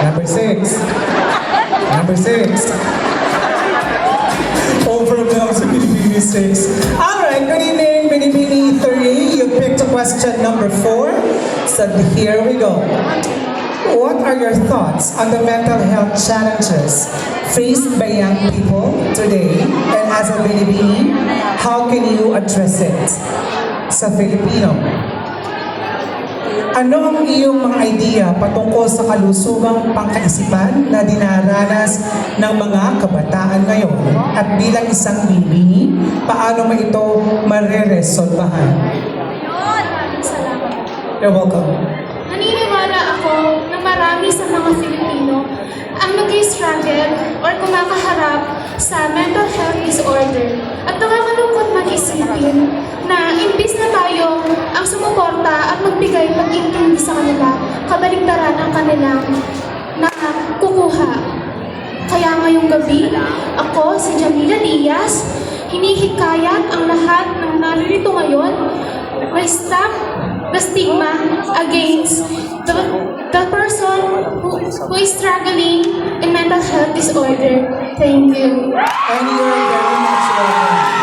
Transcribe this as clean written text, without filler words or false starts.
Number 6. Number 6. Overwhelmed sa Binibini 6. Alright, good evening, Binibini 3. You picked question number 4. So here we go. What are your thoughts on the mental health challenges faced by young people today? And as a Binibini, how can you address it? Sa Filipino, ano ang iyong mga idea patungkol sa kalusugang pangkaisipan na dinaranas ng mga kabataan ngayon? At bilang isang Binibini, paano mo ito mareresolbahan? Salamat. You're welcome. Naniniwala ako na marami sa mga Filipino ang nag-struggle or kumakaharap sa mental health disorder. At nakakalungkot mag-isipin na imbis na tayo ang sumuporta at magbigay pag-intindi sa kanila, kabaligtaran ang kanilang nakukuha. Kaya ngayong gabi, ako, si Jamila Diaz, hinihikayat ang lahat ng naririto ngayon na stop the stigma against the person who is struggling in mental health disorder. Thank you. And you're very much welcome.